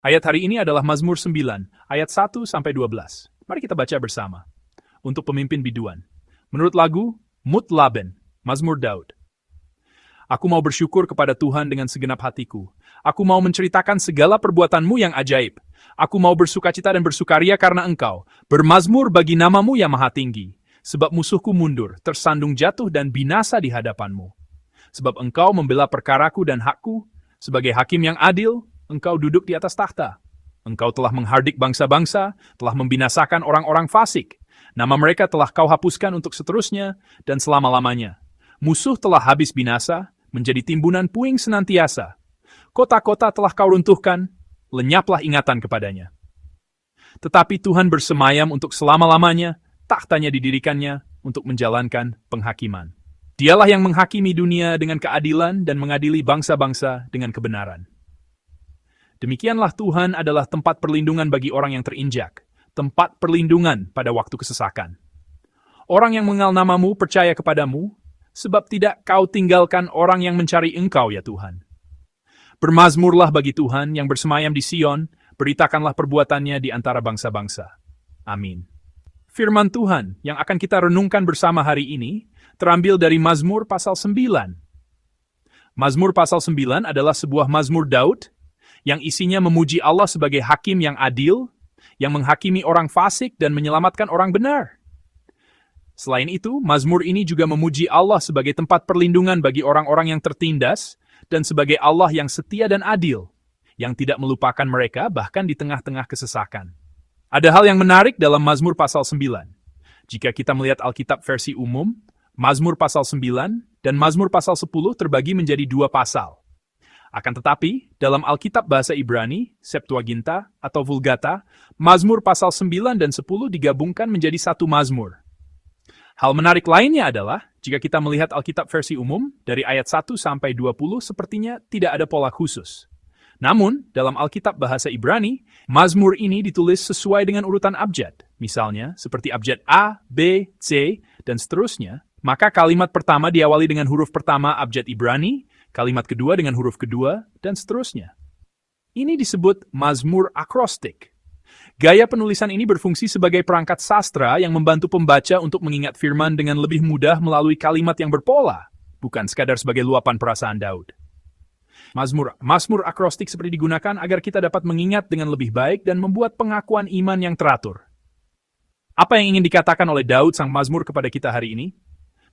Ayat hari ini adalah Mazmur 9, ayat 1-12. Mari kita baca bersama. Untuk pemimpin biduan. Menurut lagu, Mutlaben, Mazmur Daud. Aku mau bersyukur kepada Tuhan dengan segenap hatiku. Aku mau menceritakan segala perbuatan-Mu yang ajaib. Aku mau bersukacita dan bersukaria karena Engkau. Bermazmur bagi nama-Mu yang maha tinggi. Sebab musuhku mundur, tersandung jatuh dan binasa di hadapan-Mu. Sebab Engkau membela perkaraku dan hakku. Sebagai hakim yang adil, Engkau duduk di atas takhta. Engkau telah menghardik bangsa-bangsa, telah membinasakan orang-orang fasik. Nama mereka telah Kau hapuskan untuk seterusnya dan selama-lamanya. Musuh telah habis binasa, menjadi timbunan puing senantiasa. Kota-kota telah Kau runtuhkan, lenyaplah ingatan kepadanya. Tetapi Tuhan bersemayam untuk selama-lamanya, takhtanya didirikannya untuk menjalankan penghakiman. Dialah yang menghakimi dunia dengan keadilan dan mengadili bangsa-bangsa dengan kebenaran. Demikianlah Tuhan adalah tempat perlindungan bagi orang yang terinjak, tempat perlindungan pada waktu kesesakan. Orang yang mengenal nama-Mu percaya kepadamu, sebab tidak Kau tinggalkan orang yang mencari Engkau, ya Tuhan. Bermazmurlah bagi Tuhan yang bersemayam di Sion, beritakanlah perbuatannya di antara bangsa-bangsa. Amin. Firman Tuhan yang akan kita renungkan bersama hari ini terambil dari Mazmur pasal 9. Mazmur pasal 9 adalah sebuah mazmur Daud yang isinya memuji Allah sebagai hakim yang adil, yang menghakimi orang fasik dan menyelamatkan orang benar. Selain itu, mazmur ini juga memuji Allah sebagai tempat perlindungan bagi orang-orang yang tertindas dan sebagai Allah yang setia dan adil, yang tidak melupakan mereka bahkan di tengah-tengah kesesakan. Ada hal yang menarik dalam Mazmur pasal 9. Jika kita melihat Alkitab versi umum, Mazmur pasal 9 dan Mazmur pasal 10 terbagi menjadi dua pasal. Akan tetapi, dalam Alkitab bahasa Ibrani, Septuaginta atau Vulgata, Mazmur pasal 9 dan 10 digabungkan menjadi satu Mazmur. Hal menarik lainnya adalah, jika kita melihat Alkitab versi umum, dari ayat 1-20 sepertinya tidak ada pola khusus. Namun, dalam Alkitab bahasa Ibrani, Mazmur ini ditulis sesuai dengan urutan abjad. Misalnya, seperti abjad A, B, C, dan seterusnya, maka kalimat pertama diawali dengan huruf pertama abjad Ibrani, kalimat kedua dengan huruf kedua, dan seterusnya. Ini disebut Mazmur akrostik. Gaya penulisan ini berfungsi sebagai perangkat sastra yang membantu pembaca untuk mengingat firman dengan lebih mudah melalui kalimat yang berpola, bukan sekadar sebagai luapan perasaan Daud. Mazmur akrostik seperti digunakan agar kita dapat mengingat dengan lebih baik dan membuat pengakuan iman yang teratur. Apa yang ingin dikatakan oleh Daud sang Mazmur kepada kita hari ini?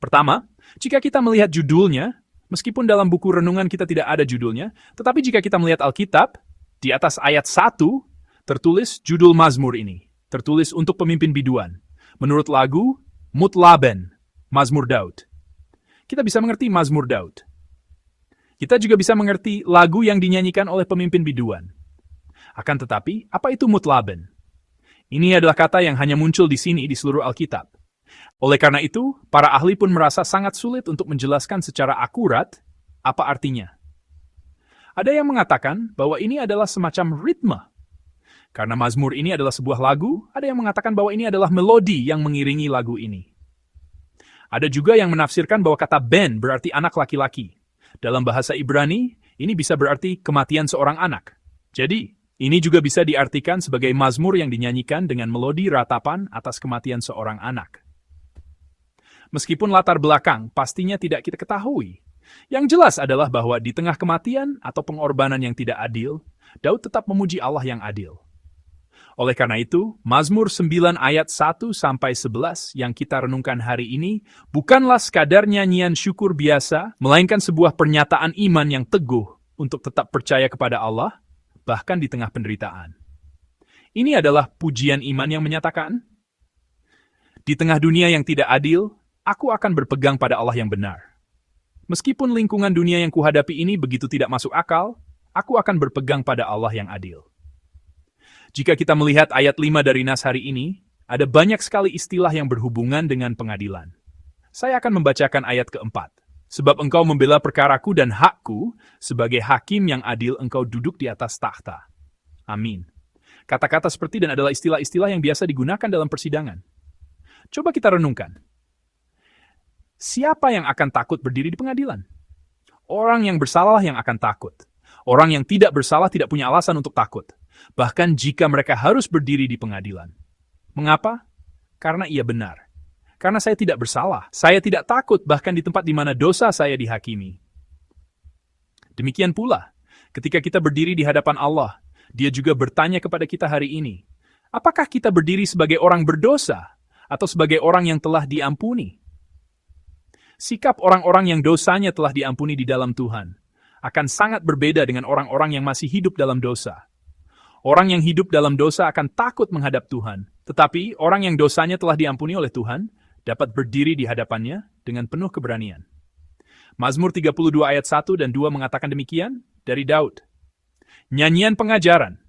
Pertama, jika kita melihat judulnya, meskipun dalam buku renungan kita tidak ada judulnya, tetapi jika kita melihat Alkitab, di atas ayat 1, tertulis judul Mazmur ini. Tertulis untuk pemimpin biduan. Menurut lagu, Mutlaben, Mazmur Daud. Kita bisa mengerti Mazmur Daud. Kita juga bisa mengerti lagu yang dinyanyikan oleh pemimpin biduan. Akan tetapi, apa itu Mutlaben? Ini adalah kata yang hanya muncul di sini di seluruh Alkitab. Oleh karena itu, para ahli pun merasa sangat sulit untuk menjelaskan secara akurat apa artinya. Ada yang mengatakan bahwa ini adalah semacam ritme. Karena Mazmur ini adalah sebuah lagu, ada yang mengatakan bahwa ini adalah melodi yang mengiringi lagu ini. Ada juga yang menafsirkan bahwa kata ben berarti anak laki-laki. Dalam bahasa Ibrani, ini bisa berarti kematian seorang anak. Jadi, ini juga bisa diartikan sebagai mazmur yang dinyanyikan dengan melodi ratapan atas kematian seorang anak. Meskipun latar belakang pastinya tidak kita ketahui, yang jelas adalah bahwa di tengah kematian atau pengorbanan yang tidak adil, Daud tetap memuji Allah yang adil. Oleh karena itu, Mazmur 9 ayat 1-11 yang kita renungkan hari ini bukanlah sekadar nyanyian syukur biasa, melainkan sebuah pernyataan iman yang teguh untuk tetap percaya kepada Allah, bahkan di tengah penderitaan. Ini adalah pujian iman yang menyatakan, di tengah dunia yang tidak adil, aku akan berpegang pada Allah yang benar. Meskipun lingkungan dunia yang kuhadapi ini begitu tidak masuk akal, aku akan berpegang pada Allah yang adil. Jika kita melihat ayat 5 dari nas hari ini, ada banyak sekali istilah yang berhubungan dengan pengadilan. Saya akan membacakan ayat keempat. Sebab engkau membela perkaraku dan hakku, sebagai hakim yang adil engkau duduk di atas takhta. Amin. Kata-kata seperti dan adalah istilah-istilah yang biasa digunakan dalam persidangan. Coba kita renungkan. Siapa yang akan takut berdiri di pengadilan? Orang yang bersalah yang akan takut. Orang yang tidak bersalah tidak punya alasan untuk takut. bahkan jika mereka harus berdiri di pengadilan. Mengapa? Karena ia benar. Karena saya tidak bersalah. Saya tidak takut bahkan di tempat di mana dosa saya dihakimi. Demikian pula, ketika kita berdiri di hadapan Allah, Dia juga bertanya kepada kita hari ini, apakah kita berdiri sebagai orang berdosa atau sebagai orang yang telah diampuni? Sikap orang-orang yang dosanya telah diampuni di dalam Tuhan akan sangat berbeda dengan orang-orang yang masih hidup dalam dosa. Orang yang hidup dalam dosa akan takut menghadap Tuhan, tetapi orang yang dosanya telah diampuni oleh Tuhan dapat berdiri di hadapannya dengan penuh keberanian. Mazmur 32 ayat 1 dan 2 mengatakan demikian dari Daud. Nyanyian pengajaran.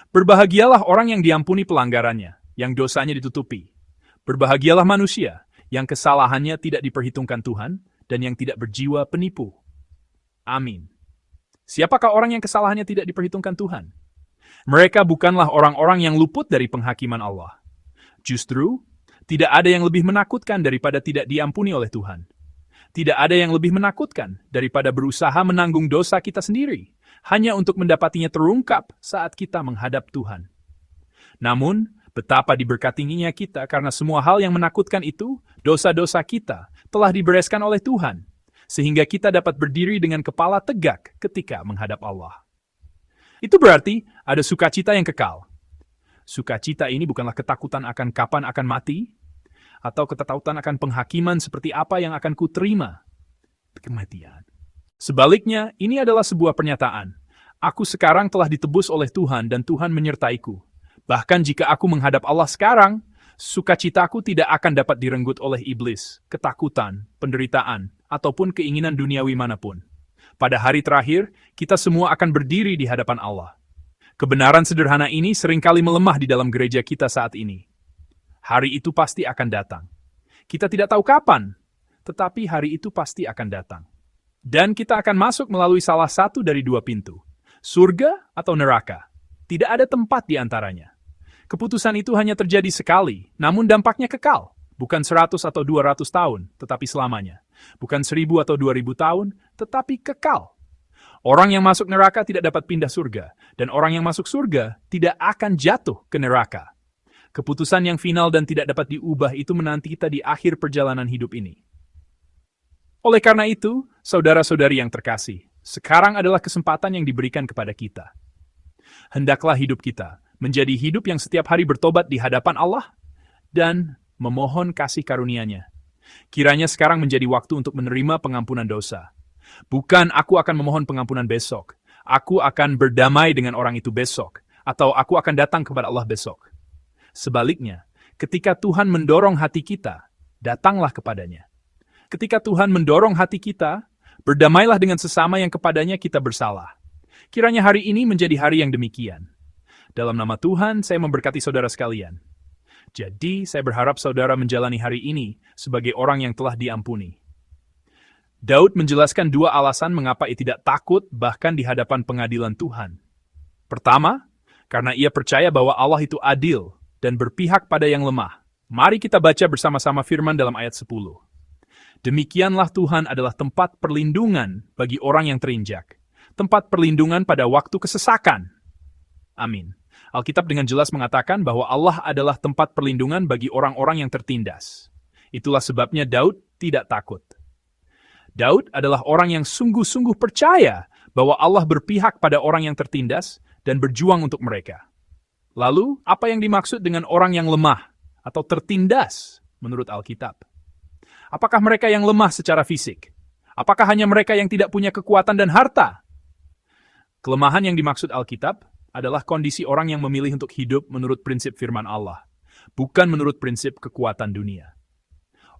Berbahagialah orang yang diampuni pelanggarannya, yang dosanya ditutupi. Berbahagialah manusia yang kesalahannya tidak diperhitungkan Tuhan dan yang tidak berjiwa penipu. Amin. Siapakah orang yang kesalahannya tidak diperhitungkan Tuhan? Mereka bukanlah orang-orang yang luput dari penghakiman Allah. Justru, tidak ada yang lebih menakutkan daripada tidak diampuni oleh Tuhan. Tidak ada yang lebih menakutkan daripada berusaha menanggung dosa kita sendiri, hanya untuk mendapatinya terungkap saat kita menghadap Tuhan. Namun, betapa diberkatinya kita karena semua hal yang menakutkan itu, dosa-dosa kita, telah dibereskan oleh Tuhan, sehingga kita dapat berdiri dengan kepala tegak ketika menghadap Allah. Itu berarti ada sukacita yang kekal. Sukacita ini bukanlah ketakutan akan kapan akan mati, atau ketakutan akan penghakiman seperti apa yang akan kuterima. Kematian. Sebaliknya, ini adalah sebuah pernyataan. Aku sekarang telah ditebus oleh Tuhan dan Tuhan menyertaiku. Bahkan jika aku menghadap Allah sekarang, sukacitaku tidak akan dapat direnggut oleh iblis, ketakutan, penderitaan, ataupun keinginan duniawi manapun. Pada hari terakhir, kita semua akan berdiri di hadapan Allah. Kebenaran sederhana ini seringkali melemah di dalam gereja kita saat ini. Hari itu pasti akan datang. Kita tidak tahu kapan, tetapi hari itu pasti akan datang. Dan kita akan masuk melalui salah satu dari dua pintu, surga atau neraka. Tidak ada tempat di antaranya. Keputusan itu hanya terjadi sekali, namun dampaknya kekal. Bukan 100 atau 200 tahun, tetapi selamanya. Bukan 1000 atau 2000 tahun, tetapi kekal. Orang yang masuk neraka tidak dapat pindah surga, dan orang yang masuk surga tidak akan jatuh ke neraka. Keputusan yang final dan tidak dapat diubah itu menanti kita di akhir perjalanan hidup ini. Oleh karena itu, saudara-saudari yang terkasih, sekarang adalah kesempatan yang diberikan kepada kita. Hendaklah hidup kita menjadi hidup yang setiap hari bertobat di hadapan Allah dan memohon kasih karunia-Nya. Kiranya sekarang menjadi waktu untuk menerima pengampunan dosa. Bukan aku akan memohon pengampunan besok. Aku akan berdamai dengan orang itu besok. Atau aku akan datang kepada Allah besok. Sebaliknya, ketika Tuhan mendorong hati kita, datanglah kepadanya. Ketika Tuhan mendorong hati kita, berdamailah dengan sesama yang kepadanya kita bersalah. Kiranya hari ini menjadi hari yang demikian. Dalam nama Tuhan, saya memberkati saudara sekalian. Jadi, saya berharap saudara menjalani hari ini sebagai orang yang telah diampuni. Daud menjelaskan dua alasan mengapa ia tidak takut bahkan di hadapan pengadilan Tuhan. Pertama, karena ia percaya bahwa Allah itu adil dan berpihak pada yang lemah. Mari kita baca bersama-sama firman dalam ayat 10. Demikianlah Tuhan adalah tempat perlindungan bagi orang yang terinjak. Tempat perlindungan pada waktu kesesakan. Amin. Alkitab dengan jelas mengatakan bahwa Allah adalah tempat perlindungan bagi orang-orang yang tertindas. Itulah sebabnya Daud tidak takut. Daud adalah orang yang sungguh-sungguh percaya bahwa Allah berpihak pada orang yang tertindas dan berjuang untuk mereka. Lalu, apa yang dimaksud dengan orang yang lemah atau tertindas menurut Alkitab? Apakah mereka yang lemah secara fisik? Apakah hanya mereka yang tidak punya kekuatan dan harta? Kelemahan yang dimaksud Alkitab adalah kondisi orang yang memilih untuk hidup menurut prinsip firman Allah, bukan menurut prinsip kekuatan dunia.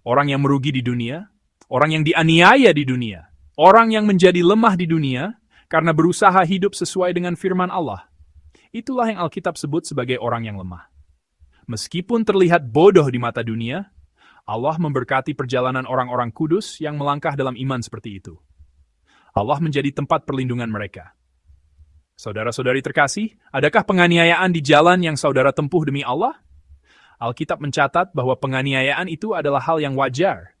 Orang yang merugi di dunia, orang yang dianiaya di dunia, orang yang menjadi lemah di dunia karena berusaha hidup sesuai dengan firman Allah. Itulah yang Alkitab sebut sebagai orang yang lemah. Meskipun terlihat bodoh di mata dunia, Allah memberkati perjalanan orang-orang kudus yang melangkah dalam iman seperti itu. Allah menjadi tempat perlindungan mereka. Saudara-saudari terkasih, adakah penganiayaan di jalan yang saudara tempuh demi Allah? Alkitab mencatat bahwa penganiayaan itu adalah hal yang wajar.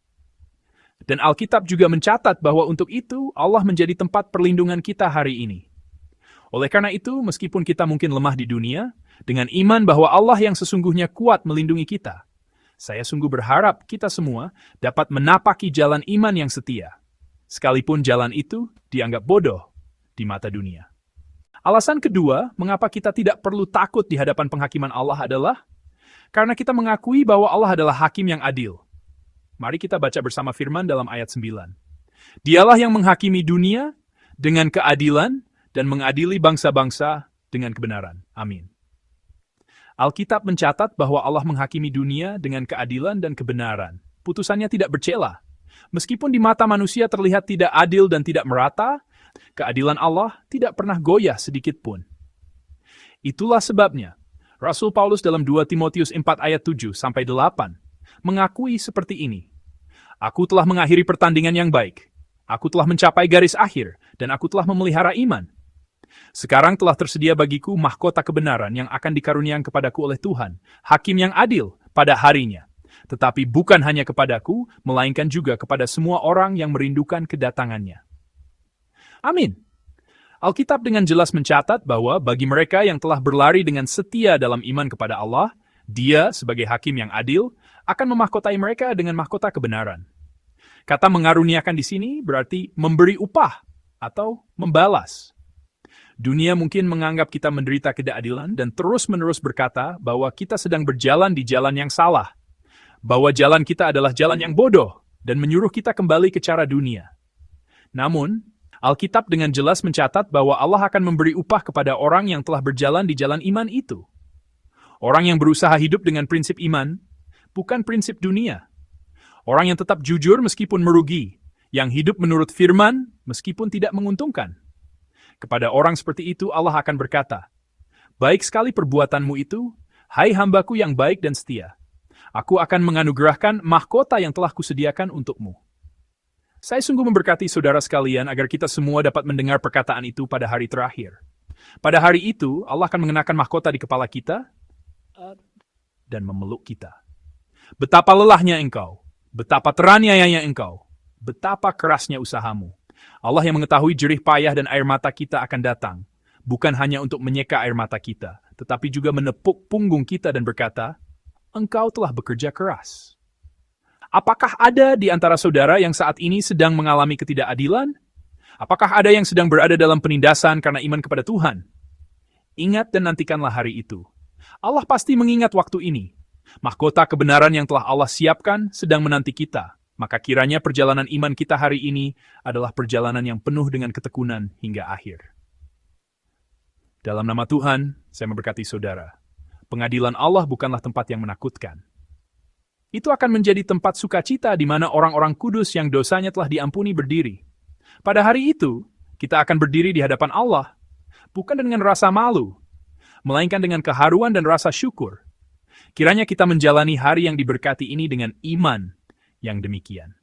Dan Alkitab juga mencatat bahwa untuk itu Allah menjadi tempat perlindungan kita hari ini. Oleh karena itu, meskipun kita mungkin lemah di dunia, dengan iman bahwa Allah yang sesungguhnya kuat melindungi kita, saya sungguh berharap kita semua dapat menapaki jalan iman yang setia, sekalipun jalan itu dianggap bodoh di mata dunia. Alasan kedua, mengapa kita tidak perlu takut di hadapan penghakiman Allah adalah karena kita mengakui bahwa Allah adalah hakim yang adil. Mari kita baca bersama firman dalam ayat 9. Dialah yang menghakimi dunia dengan keadilan dan mengadili bangsa-bangsa dengan kebenaran. Amin. Alkitab mencatat bahwa Allah menghakimi dunia dengan keadilan dan kebenaran. Putusannya tidak bercela. Meskipun di mata manusia terlihat tidak adil dan tidak merata, keadilan Allah tidak pernah goyah sedikit pun. Itulah sebabnya, Rasul Paulus dalam 2 Timotius 4 ayat 7-8 mengakui seperti ini. Aku telah mengakhiri pertandingan yang baik. Aku telah mencapai garis akhir, dan aku telah memelihara iman. Sekarang telah tersedia bagiku mahkota kebenaran yang akan dikaruniakan kepadaku oleh Tuhan, hakim yang adil pada harinya. Tetapi bukan hanya kepadaku, melainkan juga kepada semua orang yang merindukan kedatangannya. Amin. Alkitab dengan jelas mencatat bahwa bagi mereka yang telah berlari dengan setia dalam iman kepada Allah, Dia sebagai hakim yang adil akan memahkotai mereka dengan mahkota kebenaran. Kata mengaruniakan di sini berarti memberi upah atau membalas. Dunia mungkin menganggap kita menderita ketidakadilan dan terus-menerus berkata bahwa kita sedang berjalan di jalan yang salah, bahwa jalan kita adalah jalan yang bodoh, dan menyuruh kita kembali ke cara dunia. Namun, Alkitab dengan jelas mencatat bahwa Allah akan memberi upah kepada orang yang telah berjalan di jalan iman itu. Orang yang berusaha hidup dengan prinsip iman, bukan prinsip dunia. Orang yang tetap jujur meskipun merugi, yang hidup menurut firman meskipun tidak menguntungkan. Kepada orang seperti itu Allah akan berkata, "Baik sekali perbuatanmu itu, hai hambaku yang baik dan setia. Aku akan menganugerahkan mahkota yang telah kusediakan untukmu." Saya sungguh memberkati saudara sekalian agar kita semua dapat mendengar perkataan itu pada hari terakhir. Pada hari itu, Allah akan mengenakan mahkota di kepala kita dan memeluk kita. Betapa lelahnya engkau, betapa teraniayanya engkau, betapa kerasnya usahamu. Allah yang mengetahui jerih payah dan air mata kita akan datang, bukan hanya untuk menyeka air mata kita, tetapi juga menepuk punggung kita dan berkata, "Engkau telah bekerja keras." Apakah ada di antara saudara yang saat ini sedang mengalami ketidakadilan? Apakah ada yang sedang berada dalam penindasan karena iman kepada Tuhan? Ingat dan nantikanlah hari itu. Allah pasti mengingat waktu ini. Mahkota kebenaran yang telah Allah siapkan sedang menanti kita. Maka kiranya perjalanan iman kita hari ini adalah perjalanan yang penuh dengan ketekunan hingga akhir. Dalam nama Tuhan, saya memberkati saudara. Pengadilan Allah bukanlah tempat yang menakutkan. Itu akan menjadi tempat sukacita di mana orang-orang kudus yang dosanya telah diampuni berdiri. Pada hari itu, kita akan berdiri di hadapan Allah, bukan dengan rasa malu, melainkan dengan keharuan dan rasa syukur. Kiranya kita menjalani hari yang diberkati ini dengan iman yang demikian.